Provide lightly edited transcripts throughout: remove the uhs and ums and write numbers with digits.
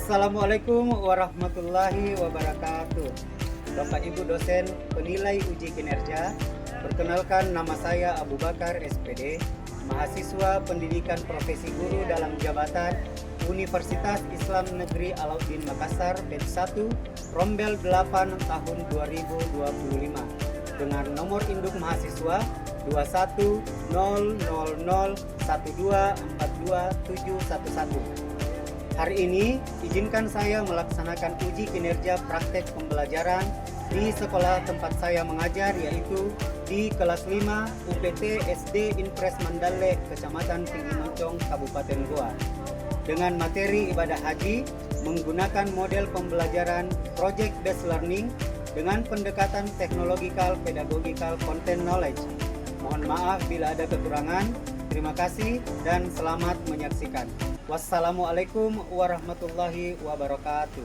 Assalamualaikum warahmatullahi wabarakatuh. Bapak Ibu dosen penilai uji kinerja, perkenalkan nama saya Abu Bakar SPD, mahasiswa pendidikan profesi guru dalam jabatan Universitas Islam Negeri Alauddin Makassar BEM 1 Rombel 8 tahun 2025 dengan nomor induk mahasiswa 2100012422711. Hari ini izinkan saya melaksanakan uji kinerja praktek pembelajaran di sekolah tempat saya mengajar, yaitu di kelas 5 UPT SD Impres Mandale, Kecamatan Tinggi Moncong, Kabupaten Goa, dengan materi ibadah haji menggunakan model pembelajaran project based learning dengan pendekatan teknologikal pedagogikal content knowledge. Mohon maaf bila ada kekurangan. Terima kasih dan selamat menyaksikan. Wassalamualaikum warahmatullahi wabarakatuh.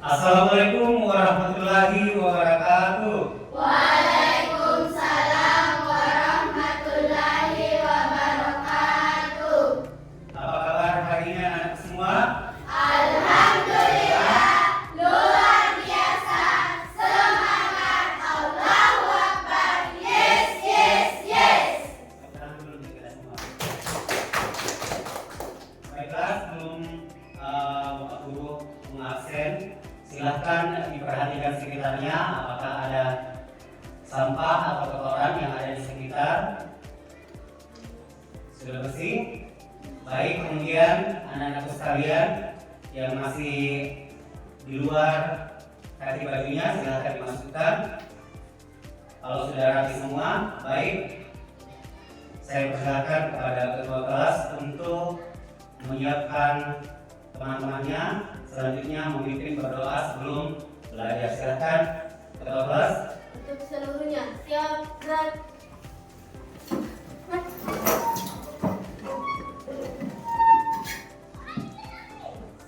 Assalamualaikum warahmatullahi wabarakatuh. Waalaikumsalam warahmatullahi wabarakatuh. Apa kabar hari ini anak semua? Alhamdulillah, luar biasa. Semangat, Allahu Akbar. Yes, yes, yes. Sekarang dulu nih kita semua. Baiklah, sebelum Bapak Guru mengabsen, silahkan diperhatikan sekitarnya, apakah ada sampah atau kotoran yang ada di sekitar. Sudah bersih? Baik, kemudian anak-anakku sekalian yang masih di luar kaki bajunya silahkan dimasukkan. Kalau sudah rapi semua, baik, saya persilakan kepada ketua kelas untuk menyiapkan teman-temannya, selanjutnya memimpin berdoa sebelum belajar. Silakan ketua kelas. Untuk seluruhnya, siap, gerak.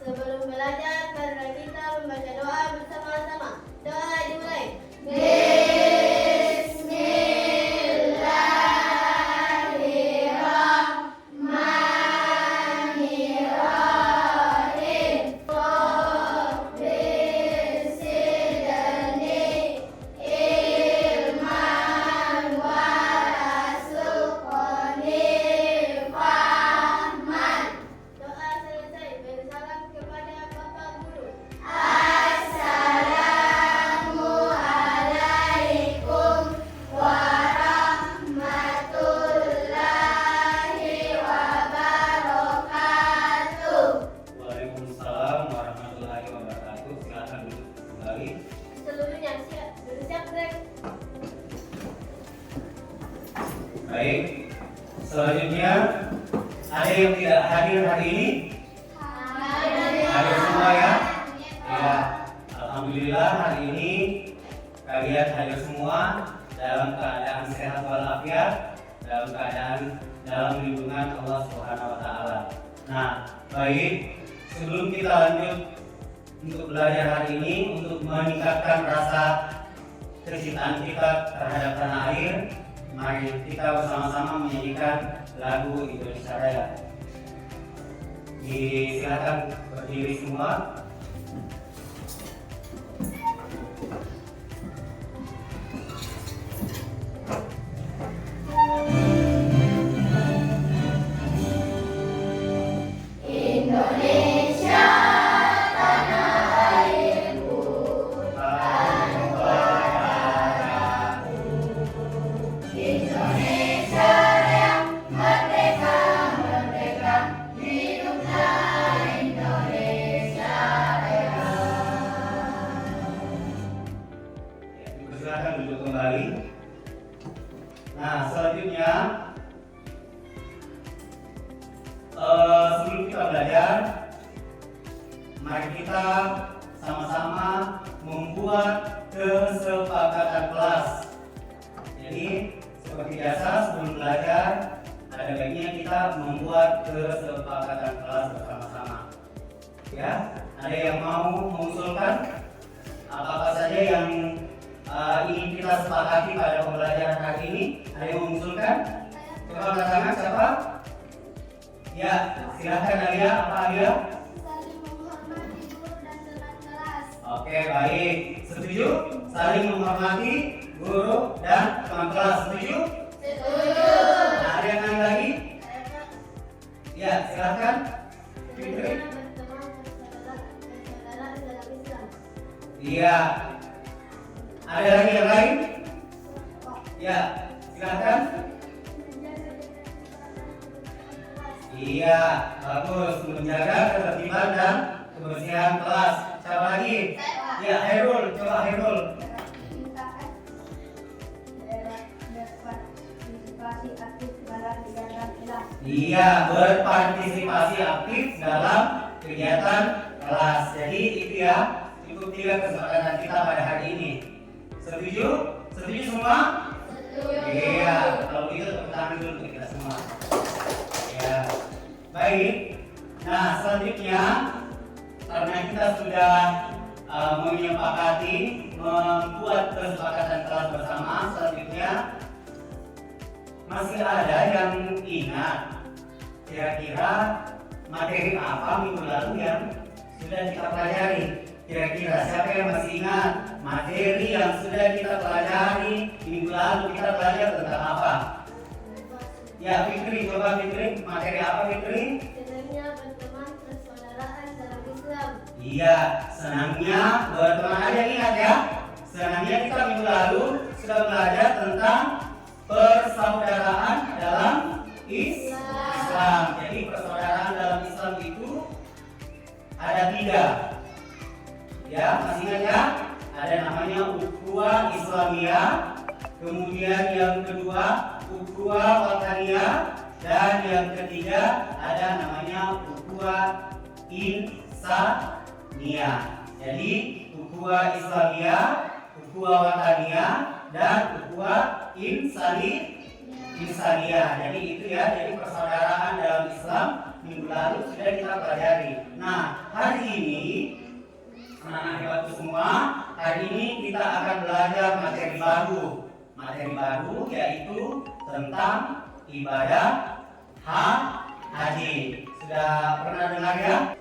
Sebelum belajar, mari kita membaca doa bersama-sama. Doa dimulai. Bismillahirrahmanirrahim. Rabbi zidni ilman warzuqni fahman. Doa selesai, beri salam kepada Bapak Guru. Assalamualaikum warahmatullahi wabarakatuh. Waalaikumsalam warahmatullahi wabarakatuh. Silakan duduk kembali. Seluruhnya siap, bersiap gerak. Baik. Selanjutnya ada yang tidak hadir hari ini? Hadir semua ya? Ya. Alhamdulillah hari ini kalian hadir semua dalam keadaan sehat walafiat, dalam lindungan Allah Subhanahu wa taala. Nah, baik, sebelum kita lanjut untuk belajar hari ini, untuk meningkatkan rasa kecintaan kita terhadap tanah air, mari kita bersama-sama menyanyikan lagu Indonesia Raya. Silakan berdiri semua. Indonesia, tanah airku, Indonesia yang merdeka, merdeka, hiduplah Indonesia Raya. Silakan duduk kembali. Nah, selanjutnya sebelum kita belajar, mari kita sama-sama membuat kesepakatan kelas. Jadi seperti biasa sebelum belajar, ada baiknya kita membuat kesepakatan kelas bersama-sama. Ya, ada yang mau mengusulkan apa saja yang ingin kita sepakati pada pembelajaran hari ini? Ada yang mengusulkan? Coba angkat tangan siapa? Ya, silahkan Alia. Apa Alia? Saling menghormati guru dan teman kelas. Oke, baik. Setuju? Saling menghormati guru dan teman kelas. Setuju? Setuju. Nah, ada yang lain lagi? Ya, silahkan. Fitri. Berteman bersaudara dalam Islam. Iya. Ada lagi yang lain? Ya, silahkan. Iya, bagus. Menjaga ketertiban dan kebersihan kelas. Siapa lagi? Ya, Hairul. Coba Hairul. Berpartisipasi aktif dalam kegiatan kelas. Iya, berpartisipasi aktif dalam kegiatan kelas. Jadi itu ya, cukup 3 kesepakatan kita pada hari ini. Setuju? Setuju semua? Setuju. Iya, kalau begitu tepuk tangan dulu untuk kita semua. Ya, baik. Nah, selanjutnya karena kita sudah menyepakati membuat kesepakatan kelas bersama, selanjutnya masih ada yang ingat kira-kira materi apa minggu lalu yang sudah kita pelajari? Kira-kira siapa yang masih ingat materi yang sudah kita pelajari minggu lalu? Kita belajar tentang apa? Ya, Fitri, coba Fitri, materi apa Fitri? Senangnya berteman persaudaraan dalam Islam. Iya, senangnya berteman. Ada yang ingat ya? Senangnya kita minggu lalu sudah belajar tentang persaudaraan dalam Islam. Jadi persaudaraan dalam Islam itu ada 3. Ya, masih ingat ya? Ada namanya ukhuwah Islamiyah, kemudian yang kedua ukhuwah Wataniyah, dan yang ketiga ada namanya ukhuwah Insaniyah. Jadi ukhuwah Islamiyah, ukhuwah Wataniyah, dan ukhuwah Insaniyah. Jadi itu ya, jadi persaudaraan dalam Islam minggu lalu sudah kita pelajari. Nah, hari ini anak-anak hebatku semua, hari ini kita akan belajar materi baru. Materi baru yaitu tentang ibadah haji. Sudah pernah dengar ya?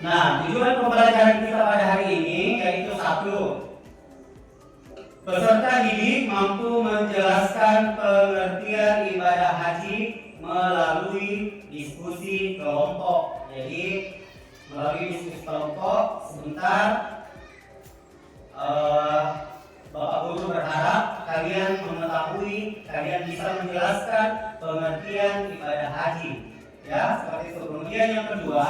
Nah, tujuan pembelajaran kita pada hari ini yaitu 1. Peserta didik mampu menjelaskan pengertian ibadah haji melalui diskusi kelompok. Jadi melalui diskusi kelompok sebentar Bapak Guru berharap kalian mengetahui, kalian bisa menjelaskan pengertian ibadah haji. Ya, seperti itu. Kemudian yang kedua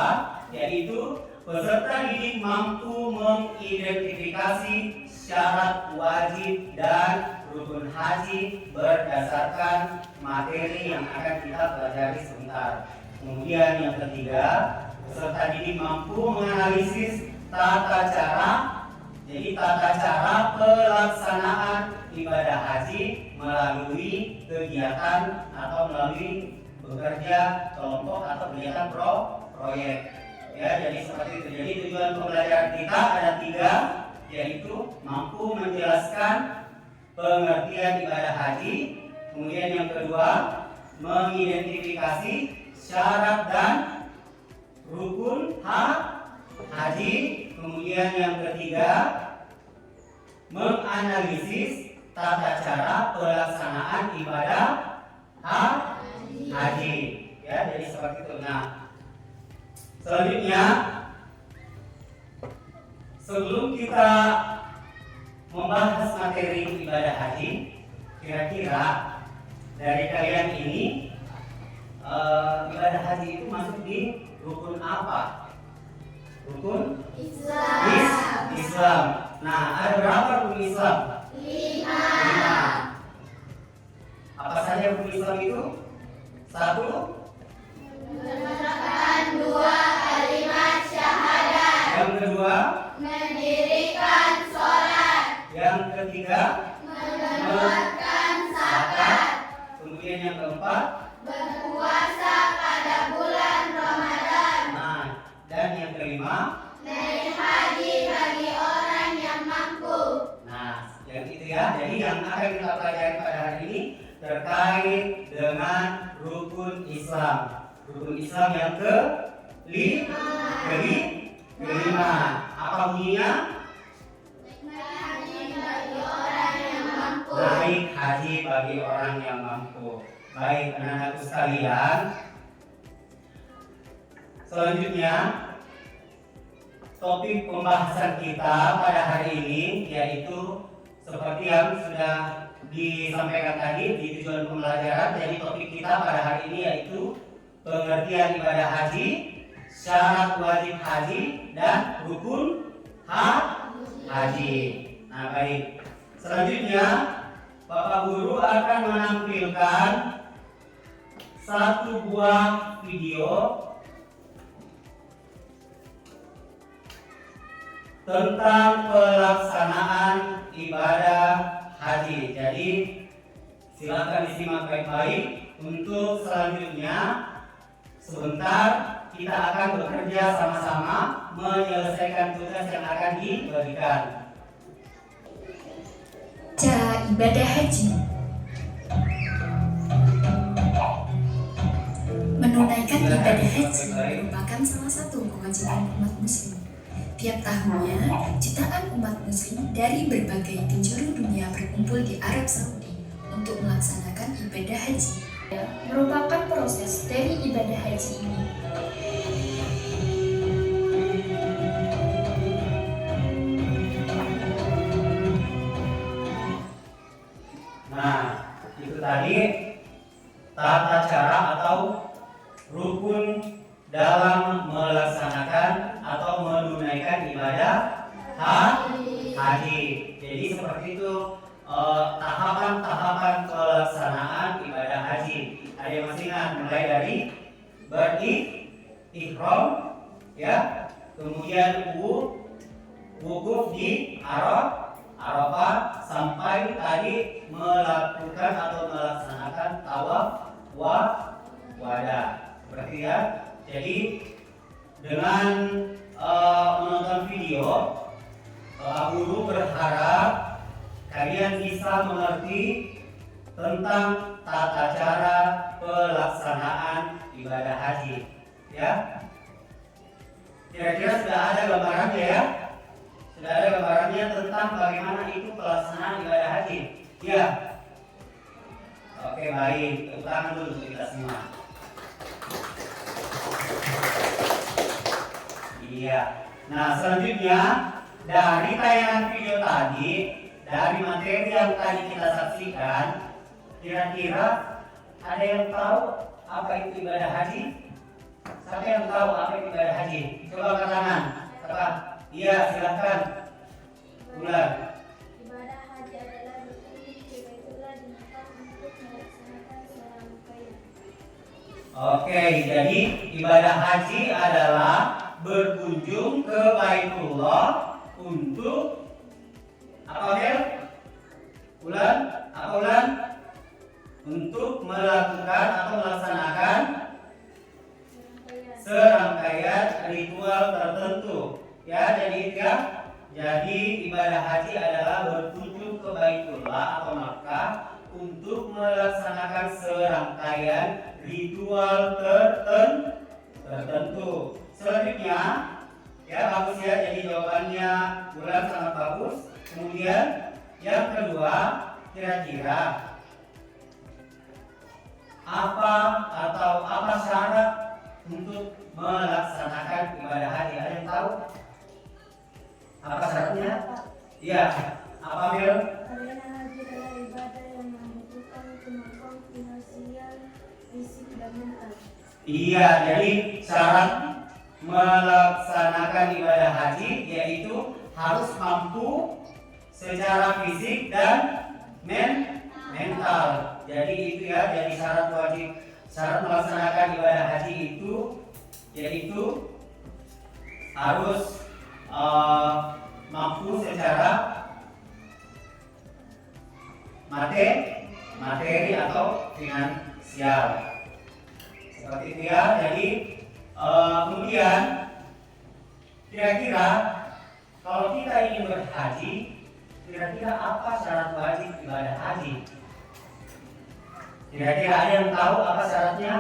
yaitu peserta didik mampu mengidentifikasi syarat wajib dan rukun haji berdasarkan materi yang akan kita pelajari sebentar. Kemudian yang ketiga, peserta didik mampu menganalisis tata cara, jadi tata cara pelaksanaan ibadah haji melalui kegiatan atau melalui bekerja kelompok atau kegiatan proyek. Ya, jadi seperti itu. Jadi tujuan pembelajaran kita ada 3, yaitu mampu menjelaskan pengertian ibadah haji, kemudian yang kedua mengidentifikasi syarat dan rukun haji, kemudian yang ketiga menganalisis tata cara pelaksanaan ibadah haji. Ya, jadi seperti itu. Nah, selanjutnya sebelum kita membahas materi ibadah haji, kira-kira dari kalian ini ibadah haji itu masuk di rukun apa? Rukun Islam. Nah, ada berapa rukun Islam? 5. Apa saja rukun Islam itu? 1. Mengucapkan 2 kalimat syahadat. Yang kedua, Mendirikan sholat. yang ketiga, Mengeluarkan zakat. kemudian yang keempat, Berpuasa pada bulan Ramadan. nah, dan yang kelima, Naik haji bagi orang yang mampu. nah, yang itu ya. Jadi yang akan kita pelajari pada hari ini terkait dengan rukun Islam. Rukun Islam yang kelima. Apa bunyinya? Naik haji bagi orang yang mampu. Baik anak-anakku sekalian, selanjutnya topik pembahasan kita pada hari ini yaitu seperti yang sudah disampaikan tadi di tujuan pembelajaran. Jadi topik kita pada hari ini yaitu pengertian ibadah haji, syarat wajib haji, dan rukun haji. Nah baik, selanjutnya Bapak Guru akan menampilkan satu buah video tentang pelaksanaan ibadah haji. Jadi silakan disimak baik-baik. Untuk selanjutnya sebentar kita akan bekerja sama-sama menyelesaikan tugas yang akan diberikan. Cara ibadah haji. Menunaikan ibadah haji merupakan salah satu kewajiban umat muslim. Tiap tahunnya, jutaan umat muslim dari berbagai penjuru dunia berkumpul di Arab Saudi untuk melaksanakan ibadah haji. Merupakan proses dari ibadah haji ini. Nah, itu tadi tata cara atau rukun dalam melaksanakan atau menunaikan ibadah haji. Jadi seperti itu tahapan-tahapan pelaksanaan ibadah haji. Ada yang masih ingat? Mulai dari ihram, ya, kemudian wukuf di Arafah sampai tadi melakukan atau melaksanakan tawaf wada. Berarti ya, jadi dengan menonton video, Guru berharap kalian bisa mengerti tentang tata cara pelaksanaan ibadah haji, ya. Kira-kira sudah ada gambarannya ya? Sudah ada gambarannya tentang bagaimana itu pelaksanaan ibadah haji, ya? Oke, baik. Tepuk tangan dulu untuk kita semua. Iya. Nah, selanjutnya dari tayangan video tadi, dari materi yang tadi kita saksikan, kira-kira ada yang tahu apa itu ibadah haji? Siapa yang tahu apa itu ibadah haji? Coba angkat tangan. Siapa? Iya, silakan. Ulang. Ibadah haji adalah berkunjung ke Baitullah di Makkah untuk melaksanakan serangkaian. Oke, jadi ibadah haji adalah berkunjung ke Baitullah untuk apa ya? Ulang, apa ulang? Untuk melakukan atau melaksanakan serangkaian ritual tertentu. Ya, jadi ya. Jadi ibadah haji adalah berkunjung ke Baitullah atau Makkah untuk melaksanakan serangkaian ritual tertentu. Selanjutnya, ya bagus ya. Jadi jawabannya bulan sangat bagus. Kemudian yang kedua, kira-kira apa syarat untuk melaksanakan ibadah haji? Ada yang tahu? Apa syaratnya? Iya. Apa Mil? Karena haji adalah ibadah yang membutuhkan kemampuan finansial, fisik, dan mental. Iya, jadi syarat melaksanakan ibadah haji yaitu harus mampu secara fisik dan mental. Jadi itu ya, jadi syarat melaksanakan ibadah haji itu yaitu harus mampu secara materi atau finansial. Seperti itu ya. Jadi kemudian kira-kira kalau kita ingin berhaji, kira-kira apa syarat wajib ibadah haji? Kira-kira ada yang tahu apa syaratnya?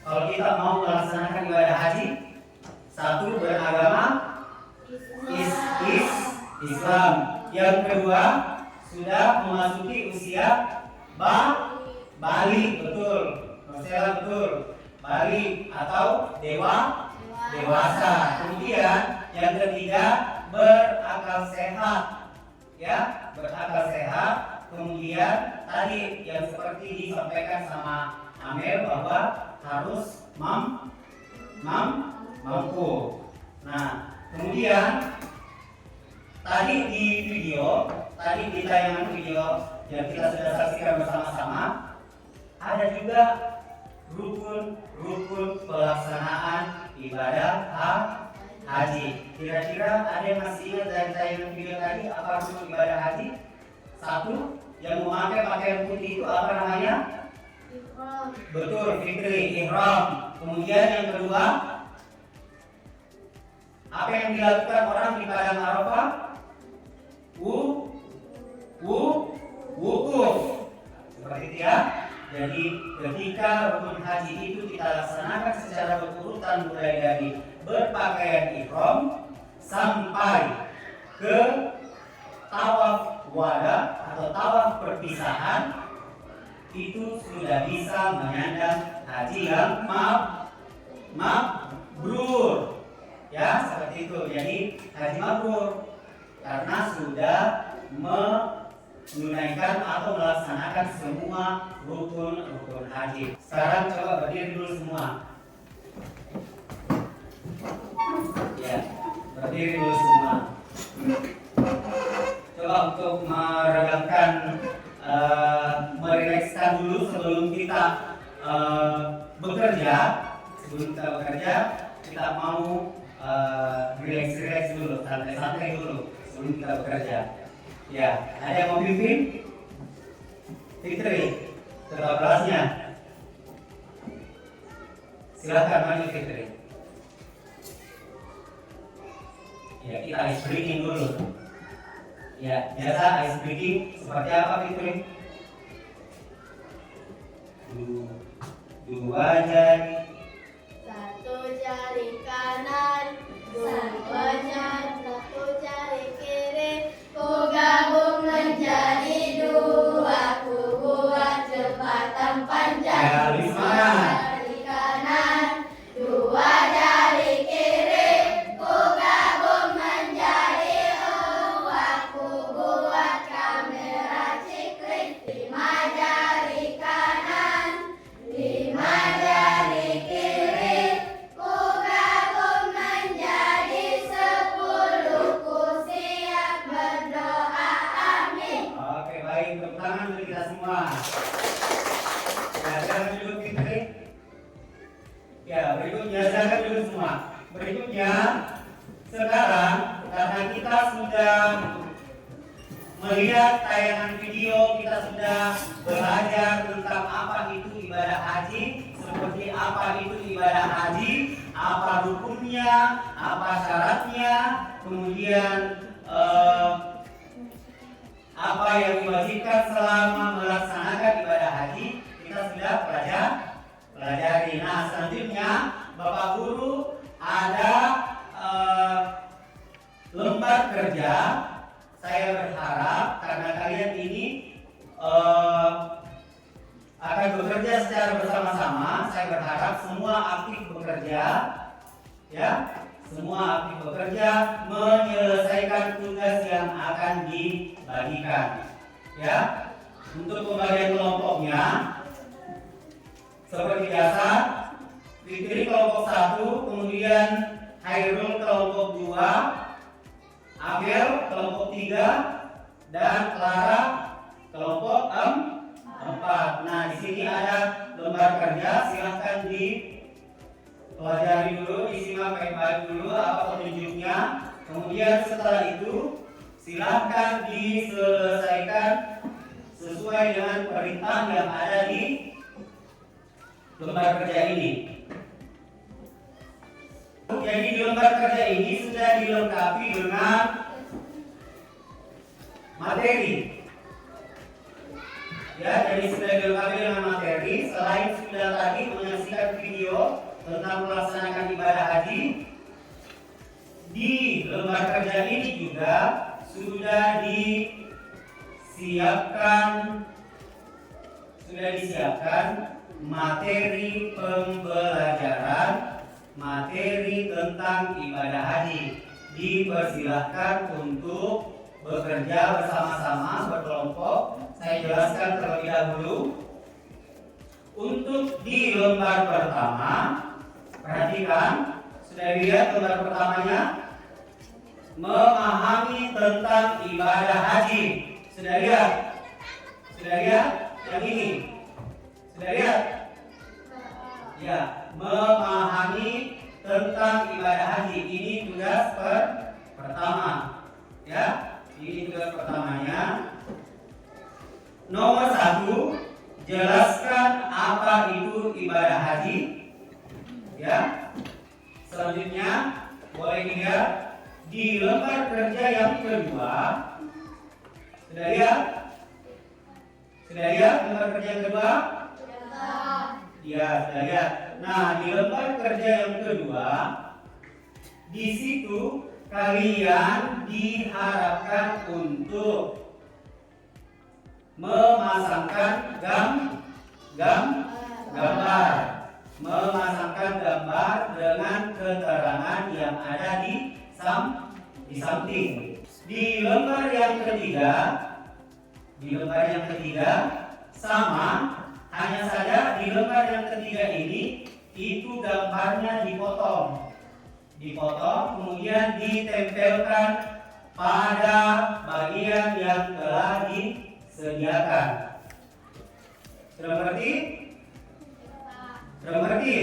kalau kita mau melaksanakan ibadah haji, satu beragama Islam. Yang kedua sudah memasuki usia balik, betul. Marcella betul. Balik atau dewasa. Kemudian yang ketiga berakal sehat. Ya, berakal sehat. Kemudian tadi yang seperti disampaikan sama Amel bahwa harus mampu. Nah, kemudian tadi di tayangan video yang kita sudah saksikan bersama-sama, ada juga rukun pelaksanaan ibadah haji. Kira-kira ada yang masih ingat dari tayangan video tadi apa rukun ibadah haji? Satu, yang memakai pakaian putih itu apa namanya? Ihram. Betul, fikri, ihram. Kemudian yang kedua, apa yang dilakukan orang di padang Arafah? Wukuf. Seperti itu ya. Jadi ketika rukun haji itu kita laksanakan secara berurutan mulai dari berpakaian ihram sampai ke tawaf wada atau tawaf perpisahan, itu sudah bisa menyandang haji yang mabrur. Ya, seperti itu. Jadi haji mabrur karena sudah menunaikan atau melaksanakan semua rukun haji. Sekarang coba berdiri dulu semua. Ya, berdiri dulu semua. Coba untuk meregangkan, merilekskan dulu sebelum kita bekerja. Kita mau rileks dulu, santai dulu sebelum kita bekerja. Ya, ada yang mau pimpin? Fitri, ketua kelasnya. Silakan maju Fitri. Ya, kita ice breaking dulu. Ya, biasa ice breaking seperti apa Fitri? Dua jari. Satu jari kanan, satu jari kiri, ku gabung menjadi dua, ku buat jembatan panjang. Ya, lebih semangat. Jari kanan, dua jari kiri, ku gabung menjadi dua, ku buat kamera ciklik. 5 jari kanan, 5 jari kiri, ku gabung menjadi 10, ku siap berdoa amin. Oke, baik, tepuk tangan untuk kita semua. Ya, silakan duduk Fitri. Ya, berikutnya silakan duduk semua. Berikutnya, sekarang karena kita sudah melihat tayangan video, kita sudah belajar tentang apa itu ibadah haji, seperti apa itu ibadah haji, apa rukunnya, apa syaratnya, kemudian apa yang diwajibkan selama melaksanakan ibadah haji, kita sudah pelajari. Nah, selanjutnya Bapak Guru ada lembar kerja. Saya berharap karena kalian ini akan bekerja secara bersama-sama, saya berharap semua aktif bekerja, ya, semua aktif bekerja menyelesaikan tugas yang akan dibagikan, ya. Untuk pembagian kelompoknya, seperti biasa, Fitri kelompok 1, kemudian Hairul kelompok 2, Amel kelompok 3, dan Clara kelompok 4. Nah, di sini ada lembar kerja, silahkan dipelajari dulu, disimak baik-baik dulu apa petunjuknya. Kemudian setelah itu silahkan diselesaikan sesuai dengan perintah yang ada di lembar kerja ini. Jadi di lembar kerja ini sudah dilengkapi dengan materi. Ya, jadi sudah dilengkapi dengan materi. Selain sudah tadi menyaksikan menyaksikan video tentang melaksanakan ibadah haji. Di lembar kerja ini juga sudah disiapkan materi pembelajaran, materi tentang ibadah haji. Dipersilahkan untuk bekerja bersama-sama, berkelompok. Saya jelaskan terlebih dahulu. Untuk di lembar pertama, perhatikan, sudah dilihat lembar pertamanya, memahami tentang ibadah haji. Sudah lihat? Sudah lihat? Yang ini? Sudah lihat? Ya, memahami tentang ibadah haji. Ini tugas pertama. Ya, ini tugas pertamanya. Nomor 1, jelaskan apa itu ibadah haji. Ya. Selanjutnya boleh dilihat di lembar kerja yang kedua. Sudah lihat? Sudah lihat lembar kerja yang kedua? Ya, sudah lihat. Nah, di lembar kerja yang kedua, di situ kalian diharapkan untuk memasangkan gambar, memasangkan gambar dengan keterangan yang ada di samping. Di lembar yang ketiga, sama, hanya saja di lembar yang ketiga ini itu gambarnya dipotong, kemudian ditempelkan pada bagian yang telah disediakan. Sudah mengerti? Sudah mengerti?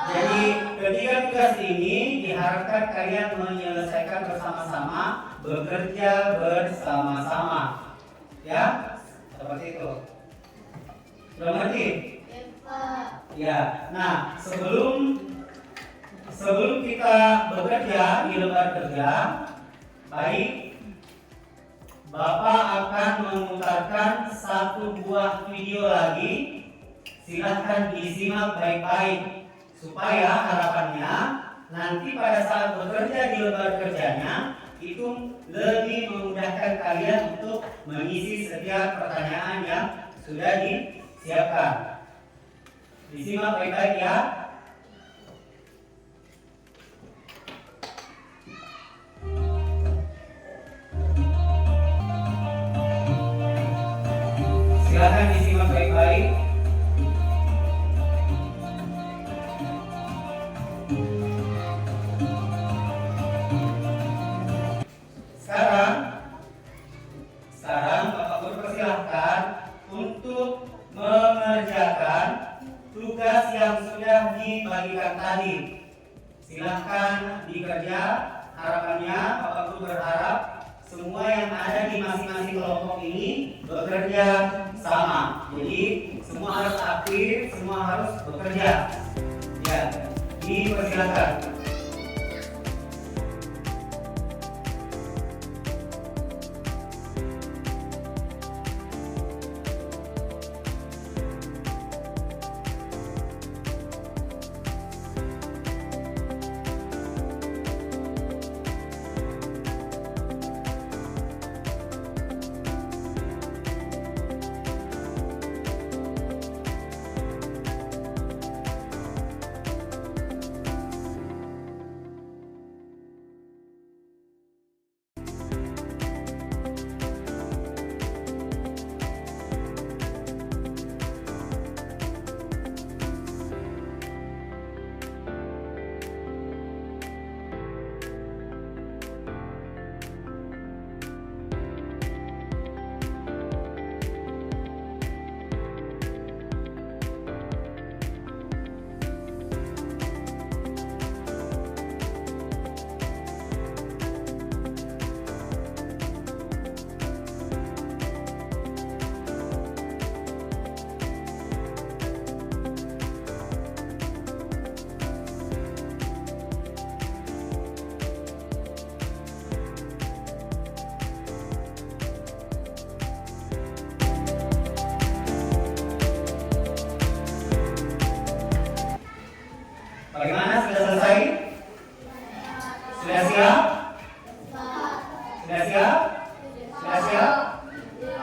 Jadi ketiga tugas ini diharapkan kalian menyelesaikan bersama-sama, bekerja bersama-sama. Ya, seperti itu. Sudah mengerti? Ya. Nah, sebelum kita bekerja di lembar kerja, baik, Bapak akan memutarkan satu buah video lagi. Silahkan disimak baik-baik supaya harapannya nanti pada saat bekerja di lembar kerjanya itu lebih memudahkan kalian untuk mengisi setiap pertanyaan yang sudah disiapkan. Disimak baik-baik ya. Silakan disimak baik-baik. Sekarang Bapak Guru persilahkan untuk mengerjakan tugas yang sudah dibagikan tadi. Silahkan dikerja. Harapannya Bapak Guru berharap semua yang ada di masing-masing kelompok ini bekerja sama. Jadi semua harus aktif, semua harus bekerja. Ya, dipersilakan.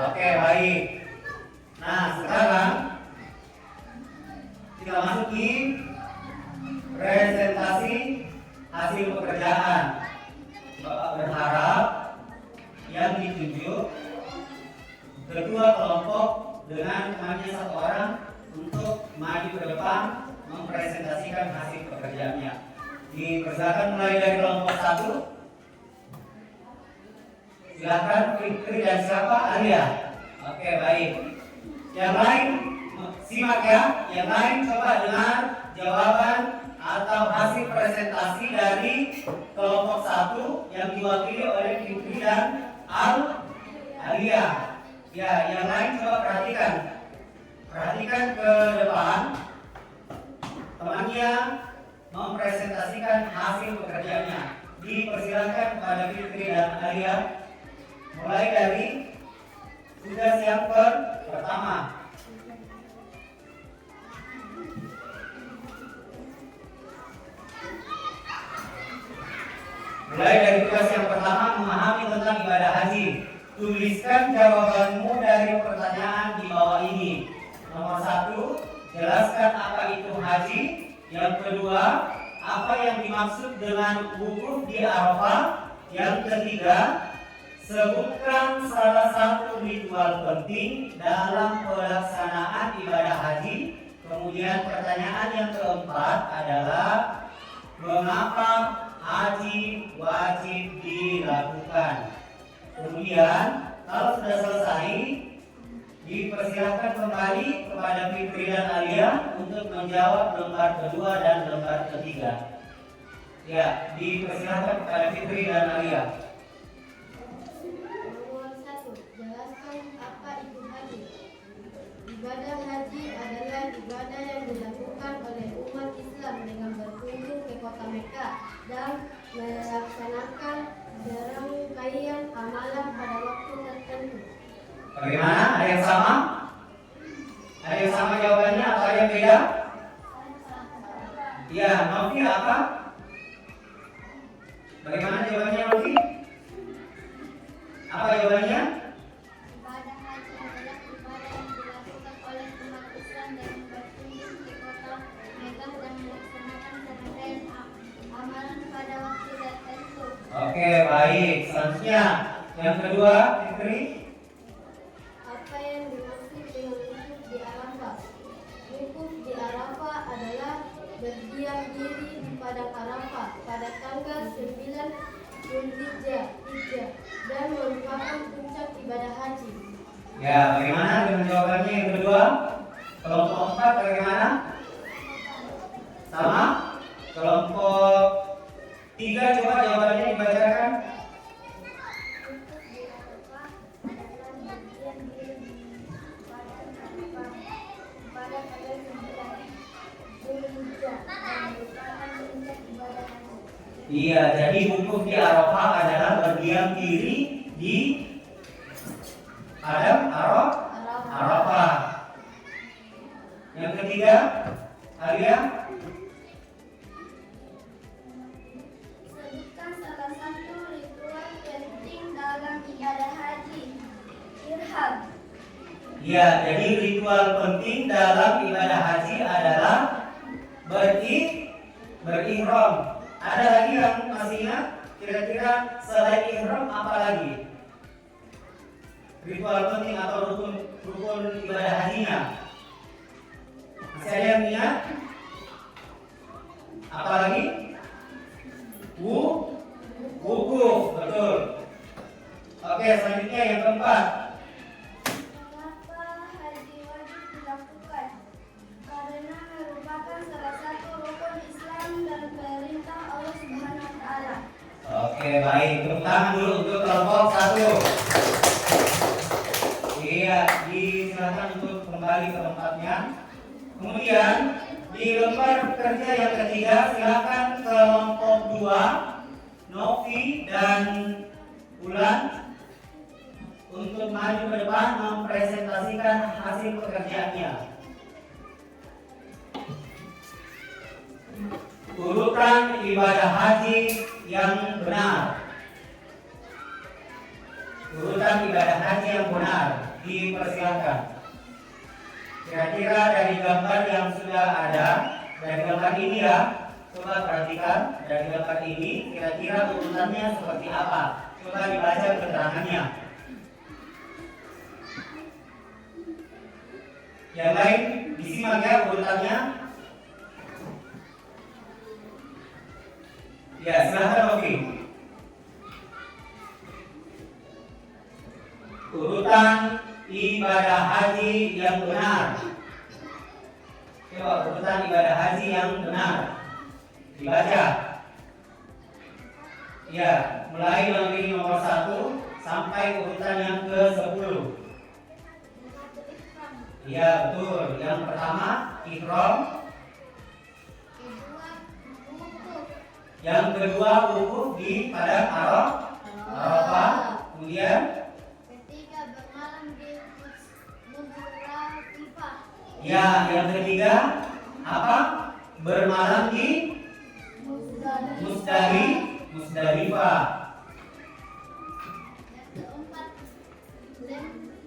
Oke, baik. Nah, sekarang kita masuki presentasi hasil pekerjaan. Bapak berharap yang ditunjuk kedua kelompok dengan temannya satu orang untuk maju ke depan mempresentasikan hasil pekerjaannya. Dipersilakan mulai dari kelompok 1. Silakan Fikri dan siapa? Alia. Oke, baik. Yang lain simak ya. Yang lain coba dengar jawaban atau hasil presentasi dari kelompok 1 yang diwakili oleh Fikri dan Alia. Ya, yang lain coba perhatikan. Perhatikan ke depan. Temannya mempresentasikan hasil pekerjaannya. Dipersilakan kepada Fikri dan Alia. Mulai dari tugas yang pertama. Mulai dari tugas yang pertama, memahami tentang ibadah haji. Tuliskan jawabanmu dari pertanyaan di bawah ini. Nomor 1, jelaskan apa itu haji. Yang kedua, apa yang dimaksud dengan wukuf di Arafah. Yang ketiga, sebutkan salah satu ritual penting dalam pelaksanaan ibadah haji. Kemudian pertanyaan yang keempat adalah mengapa haji wajib dilakukan. Kemudian kalau sudah selesai, dipersilakan kembali kepada Fikri dan Alia untuk menjawab lembar kedua dan lembar ketiga. Ya, dipersilakan kepada Fikri dan Alia. Nomor 1, jelaskan apa itu haji. Ibadah haji adalah ibadah yang dilakukan oleh umat Islam dengan berkunjung ke kota Mekah dan melaksanakan serangkaian amalan pada waktu tertentu. Bagaimana? Ada yang sama? Ada yang sama jawabannya atau ada yang beda? Ya, Novi apa? Bagaimana jawabannya Novi? Apa jawabannya? Ibadah haji adalah ibadah yang dilakukan oleh umat Islam dengan berkunjung ke kota Mekah dan melaksanakan serangkaian amalan pada waktu tertentu. Oke, baik. Selanjutnya, yang kedua, Fikri. Apa yang dimaksud dengan wukuf di Arafah? Wukuf di Arafah adalah berdiam diri di padang Arafah pada tanggal 9 Zulhijjah dan merupakan puncak ibadah haji. Ya, bagaimana dengan jawabannya yang kedua? Kelompok 4 bagaimana? Sama? Kelompok 3 coba jawabannya dibacakan. Wukuf di Arafah adalah berdiam diri di padang Arafah pada tanggal 9 Zulhijjah dan merupakan puncak ibadah haji. Iya, jadi wukuf di Arafah adalah berdiam diri di padang Arafah. Yang ketiga, Alia. Sebutkan salah satu ritual penting dalam ibadah haji. Irham. Ya, jadi ritual penting dalam ibadah haji adalah berihram. Ada lagi yang masih ingat? Kira-kira selain ihram apa lagi? Ritual penting atau rukun ibadah hajinya? Masih ada yang ingat? Apa lagi? Wukuf, betul. Oke, selanjutnya yang keempat. Mengapa haji wajib dilakukan? Karena merupakan salah satu rukun Islam dan perintah Allah Subhanahu wa taala. Oke, baik. Tepuk tangan dulu untuk kelompok 1. Iya, disilakan untuk kembali ke tempatnya. Kemudian di lembar kerja yang ketiga, silakan kelompok 2, Novi dan Ulan, untuk maju ke depan mempresentasikan hasil pekerjaannya. Urutan ibadah haji yang benar. urutan ibadah haji yang benar. Dipersilakan. Kira-kira dari gambar yang sudah ada, dari gambar ini ya, coba perhatikan dari gambar ini kira-kira urutannya seperti apa. Coba dibaca keterangannya. Yang lain disimak ya urutannya. Ya, silahkan Oki. Urutan ibadah haji yang benar. Coba urutan ibadah haji yang benar. Dibaca. Ya, mulai dari nomor 1 sampai urutan yang ke-10. Ya, betul. Yang pertama, ihram. Yang kedua, wukuf di padang Arafah. Kemudian ketiga bermalam di Muzdalifah. ya, yang ketiga apa? Bermalam di Muzdalifah. Yang keempat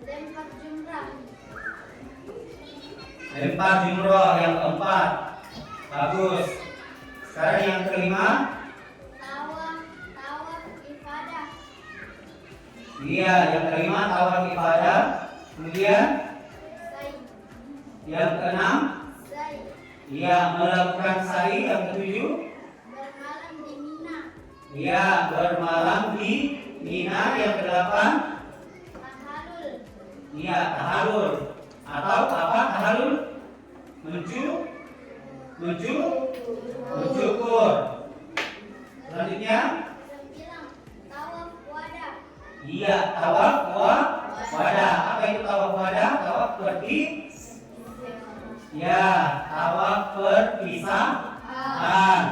lempar jumrah. Lempar jumroh yang keempat. Bagus. Sekarang yang kelima. Tawaf ibadah. Iya, yang kelima tawaf ibadah. Kemudian yang keenam. Iya, melakukan sa'i. Yang ketujuh. Bermalam di Mina. Iya, bermalam di Mina. Yang kedelapan. Tahalul. Iya, tahalul. Atau apa tahalul? Mencukur. Selanjutnya, 9 tawaf wada. iya, tawaf wadah. Apa itu tawaf wadah? Tawaf ya, tawaf perpisahan.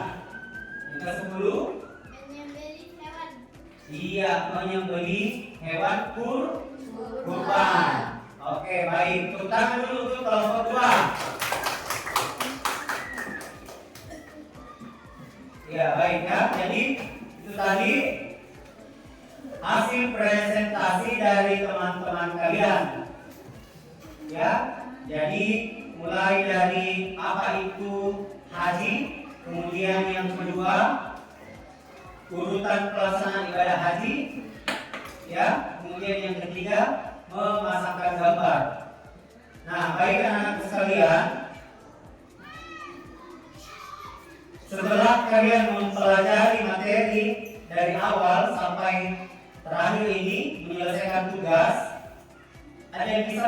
Yang ke-10, Menyembelih hewan. iya, menyembelih hewan kurban. Oke, baik. Tepuk tangan dulu untuk kelompok 2. Ya, baik ya. Jadi itu tadi hasil presentasi dari teman-teman kalian. Ya, jadi mulai dari apa itu haji, kemudian yang kedua urutan pelaksanaan ibadah haji, ya, kemudian yang ketiga memasangkan gambar. Nah, baik anak-anak sekalian, setelah kalian mempelajari materi dari awal sampai terakhir ini menyelesaikan tugas, ada yang bisa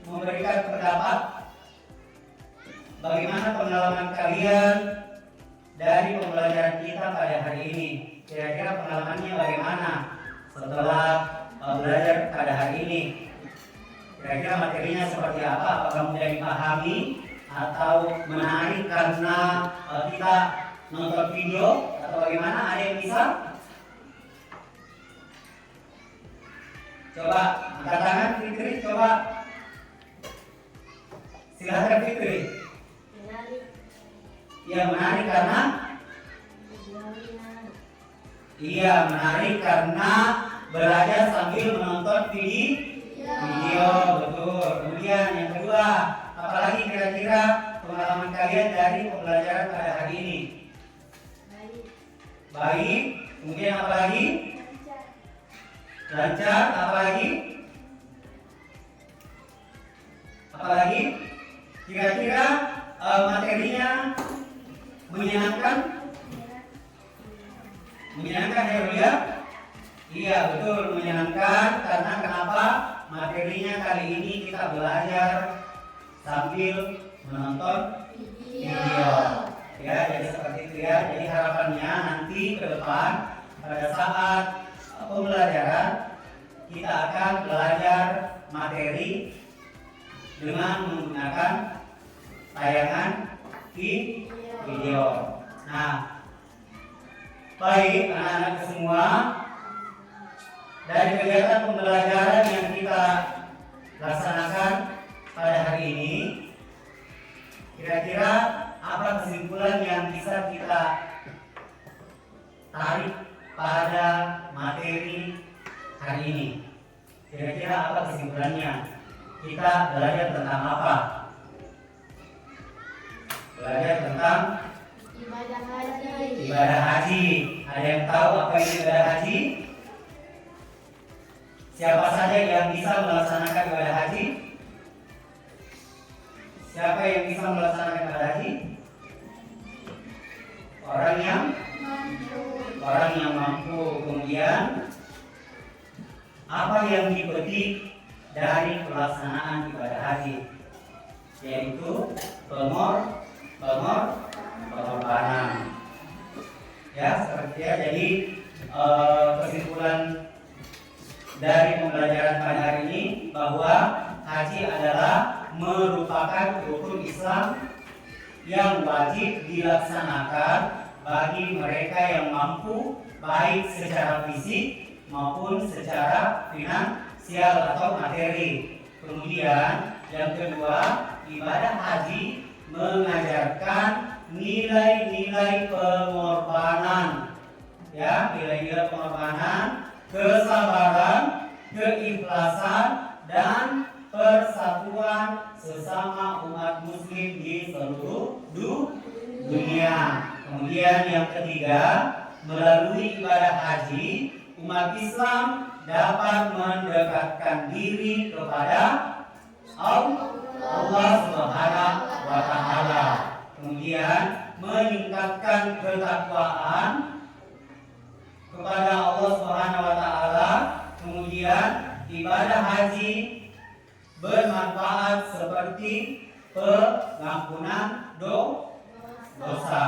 memberikan pendapat bagaimana pengalaman kalian dari pembelajaran kita pada hari ini. Kira-kira pengalamannya bagaimana setelah belajar pada hari ini? Kira-kira materinya seperti apa? Apakah mudah dipahami atau menarik karena kita nonton video atau bagaimana? Ada yang bisa? Coba angkat tangan Fitri, coba. Silahkan Fitri. Iya, menarik karena? Iya, menarik karena belajar sambil menonton video, betul. Kemudian yang kedua, apalagi kira-kira pengalaman kalian dari pembelajaran pada hari ini? Baik. Kemudian apa lagi? Lancar. Apa lagi? Apa lagi? Kira-kira materinya menyenangkan? Menyenangkan ya, Buya? Iya, betul, menyenangkan. Karena kenapa? Materinya kali ini kita belajar sambil menonton video. Ya, jadi seperti itu ya. Jadi harapannya nanti ke depan pada saat pembelajaran kita akan belajar materi dengan menggunakan tayangan video. Nah, baik anak-anak semua, dari kegiatan pembelajaran yang kita laksanakan pada hari ini, kira-kira apa kesimpulan yang bisa kita tarik pada materi hari ini? durasinya. Kita belajar tentang apa? Belajar tentang Ibadah haji. ibadah haji. Ada yang tahu apa itu ibadah haji? Siapa saja yang bisa melaksanakan ibadah haji? Siapa yang bisa melaksanakan ibadah haji? Orang yang mampu. Kemudian apa yang dipetik dari pelaksanaan ibadah haji? Yaitu pengorbanan. Ya, seperti ya. Jadi kesimpulan dari pembelajaran pada hari ini bahwa haji adalah merupakan rukun Islam yang wajib dilaksanakan bagi mereka yang mampu, baik secara fisik maupun secara finansial atau materi. Kemudian yang kedua, ibadah haji mengajarkan nilai-nilai pengorbanan, ya, nilai-nilai pengorbanan, kesabaran, keikhlasan, dan persatuan sesama umat muslim di seluruh dunia. Kemudian yang ketiga, melalui ibadah haji, umat Islam dapat mendekatkan diri kepada Allah Subhanahu wa Ta'ala. Kemudian meningkatkan ketakwaan kepada Allah Subhanahu wa Ta'ala. Kemudian ibadah haji bermanfaat seperti pengampunan dosa.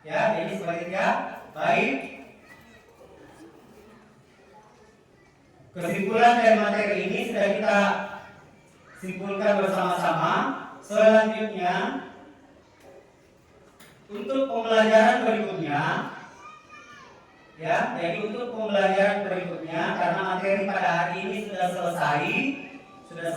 Ya, jadi sebaliknya baik. Kesimpulan dari materi ini sudah kita simpulkan bersama-sama. Selanjutnya, untuk pembelajaran berikutnya, ya, jadi untuk pembelajaran berikutnya, karena materi pada hari ini sudah selesai, kita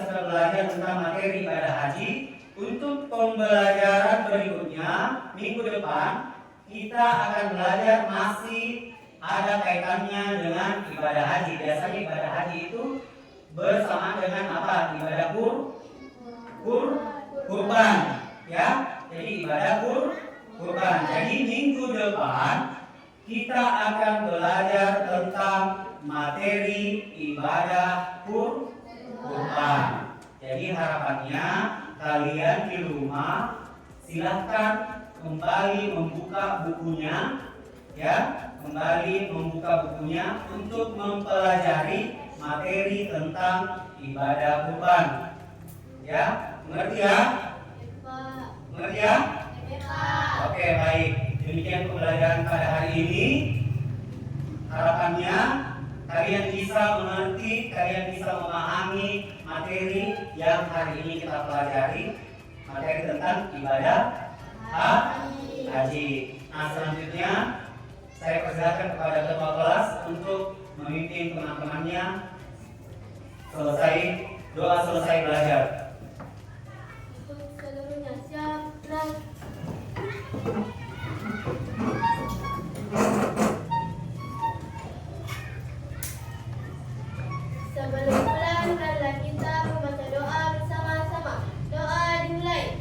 sudah belajar tentang materi ibadah haji. Untuk pembelajaran berikutnya, minggu depan kita akan belajar masih ada kaitannya dengan ibadah haji. Biasanya ibadah haji itu bersamaan dengan apa? Ibadah kurban, ya. Jadi ibadah kurban. Jadi minggu depan kita akan belajar tentang materi ibadah kurban. Jadi harapannya kalian di rumah silahkan kembali membuka bukunya, ya, kembali membuka bukunya untuk mempelajari materi tentang ibadah kurban. Ya, mengerti ya? Mengerti ya? Oke, baik. Demikian pembelajaran pada hari ini. Harapannya kalian bisa mengerti, kalian bisa memahami materi yang hari ini kita pelajari, materi tentang ibadah haji. Nah, selanjutnya saya persilakan kepada ketua kelas untuk memimpin teman-temannya selesai belajar. Untuk seluruhnya siap, gerak. Sebelum pulang, marilah kita membaca doa bersama-sama. Doa dimulai.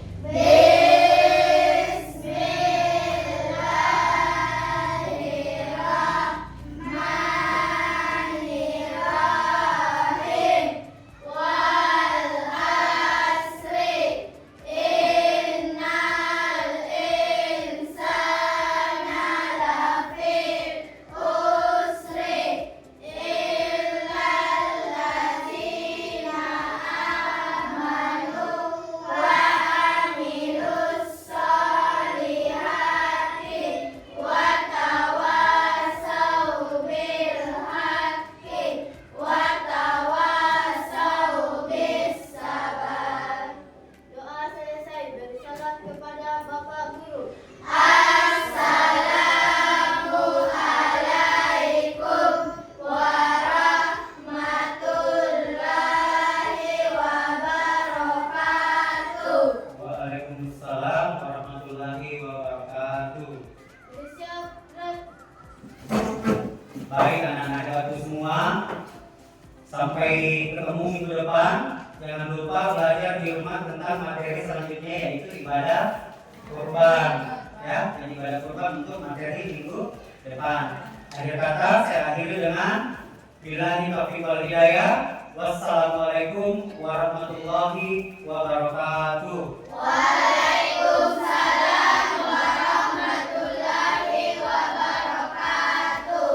depan jangan lupa belajar di rumah tentang materi selanjutnya yaitu ibadah kurban. Ya, dan ibadah kurban untuk materi minggu depan. Akhir kata saya akhiri dengan billahi taufiq wal hidayah. Wassalamualaikum warahmatullahi wabarakatuh. Waalaikumsalam warahmatullahi wabarakatuh.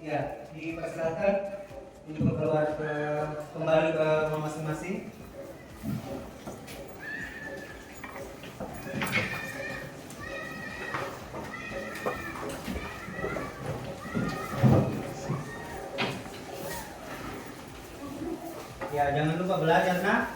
Ya, dipersilakan untuk kembali ke rumah masing-masing. Ya, jangan lupa belajar, nak.